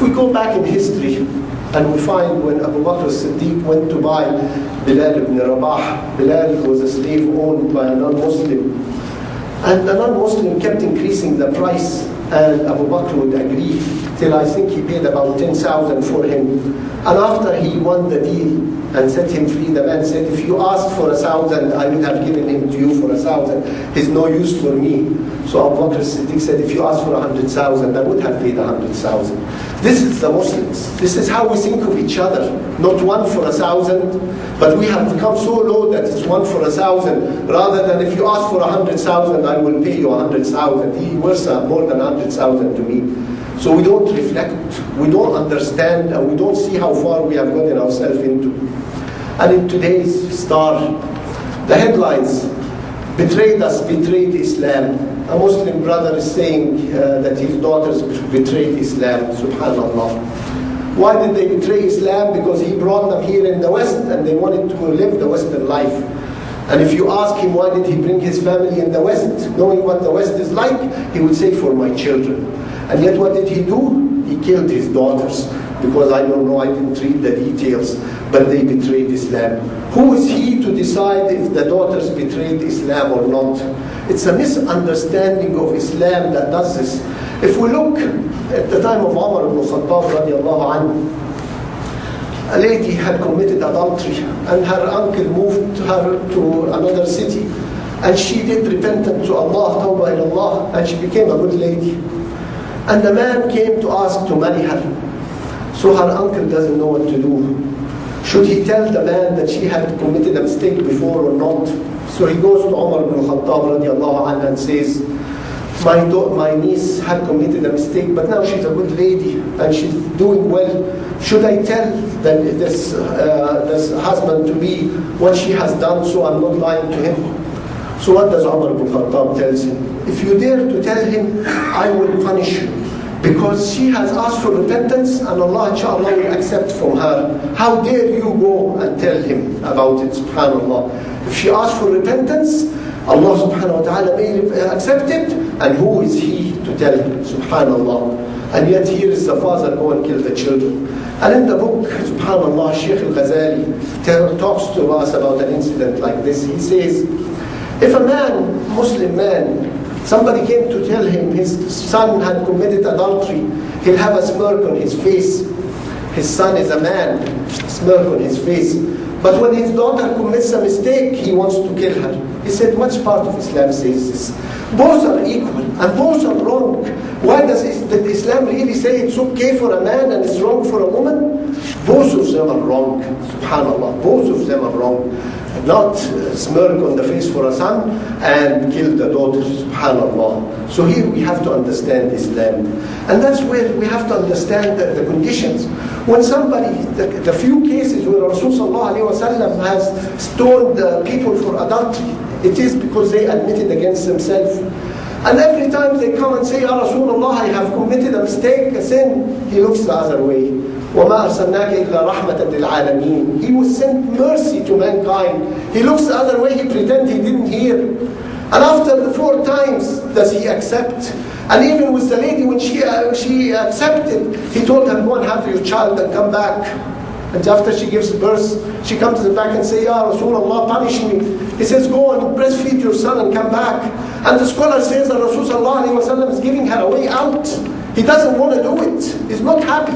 If we go back in history, and we find when Abu Bakr as-Siddiq went to buy Bilal ibn Rabah, Bilal was a slave owned by a non-Muslim. And the non-Muslim kept increasing the price, and Abu Bakr would agree, till I think he paid about 10,000 for him. And after he won the deal and set him free, the man said, if you asked for 1,000, I would have given him to you for 1,000. He's no use for me. So Abu Bakr as-Siddiq said, if you asked for 100,000, I would have paid 100,000. This is the Muslims. This is how we think of each other. Not one for 1,000, but we have become so low that it's one for 1,000. Rather than if you ask for 100,000, I will pay you 100,000. He was more than 100,000 to me. So we don't reflect, we don't understand, and we don't see how far we have gotten ourselves into. And in today's Star, the headlines, betrayed us, betrayed Islam. A Muslim brother is saying that his daughters betrayed Islam, subhanallah. Why did they betray Islam? Because he brought them here in the West and they wanted to live the Western life. And if you ask him why did he bring his family in the West, knowing what the West is like, he would say, for my children. And yet what did he do? He killed his daughters. Because I don't know, I didn't read the details, but they betrayed Islam. Who is he to decide if the daughters betrayed Islam or not? It's a misunderstanding of Islam that does this. If we look at the time of Umar ibn Khattab radiallahu anhu, a lady had committed adultery and her uncle moved her to another city, and she did repentance to Allah, tawbah ilallah, and she became a good lady. And the man came to ask to marry her. So her uncle doesn't know what to do. Should he tell the man that she had committed a mistake before or not? So he goes to Umar ibn Khattab radiallahu anhu and says, my niece had committed a mistake, but now she's a good lady and she's doing well. Should I tell this husband to be what she has done so I'm not lying to him? So what does Umar ibn Khattab tells him? If you dare to tell him, I will punish you. Because she has asked for repentance and Allah inshallah will accept from her. How dare you go and tell him about it, subhanallah. If she asks for repentance, Allah subhanahu wa ta'ala may accept it, and who is he to tell him, subhanallah. And yet here is the father go and kill the children. And in the book, subhanallah, Shaykh al-Ghazali talks to us about an incident like this. He says, if a man, Muslim man, somebody came to tell him his son had committed adultery, he'll have a smirk on his face. His son is a man, smirk on his face. But when his daughter commits a mistake, he wants to kill her. He said, which part of Islam says this? Both are equal and both are wrong. Why does Islam really say it's okay for a man and it's wrong for a woman? Both of them are wrong, subhanallah. Both of them are wrong. Not smirk on the face for a son and kill the daughter, subhanallah. So here we have to understand Islam. And that's where we have to understand the conditions. When somebody, the few cases where Rasulullah has stoned people for adultery, it is because they admitted against themselves. And every time they come and say, Ya Rasulullah, I have committed a mistake, a sin, he looks the other way. وَمَا أَرْسَلْنَاكَ إِلَّا رَحْمَةً لِلْعَالَمِينَ. He was sent mercy to mankind. He looks the other way, he pretends he didn't hear. And after the 4 times, does he accept? And even with the lady, when she accepted, he told her, go and have your child and come back. And after she gives birth, she comes back and says, Ya Rasulullah, punish me. He says, go and breastfeed your son and come back. And the scholar says that Rasulullah is giving her a way out. He doesn't want to do it. He's not happy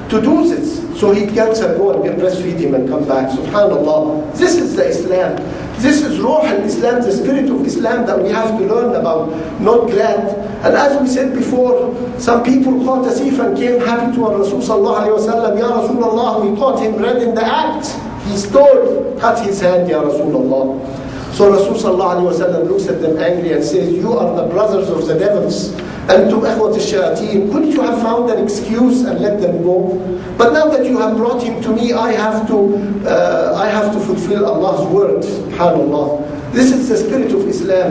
to do this. So he tells her, go and breastfeed him and come back. SubhanAllah. This is the Islam. This is Ruh al-Islam, the spirit of Islam that we have to learn about, not glad. And as we said before, some people caught a thief and came happy to our Rasul sallallahu alayhi wa sallam. Ya Rasulullah, we caught him red in the act. He stole, cut his hand, Ya Rasulullah. So Rasul sallallahu alayhi wa sallam looks at them angry and says, you are the brothers of the devils. أنتم أخوة الشياطين. Couldn't you have found an excuse and let them go? But now that you have brought him to me, I have to fulfill Allah's word. SubhanAllah. This is the spirit of Islam.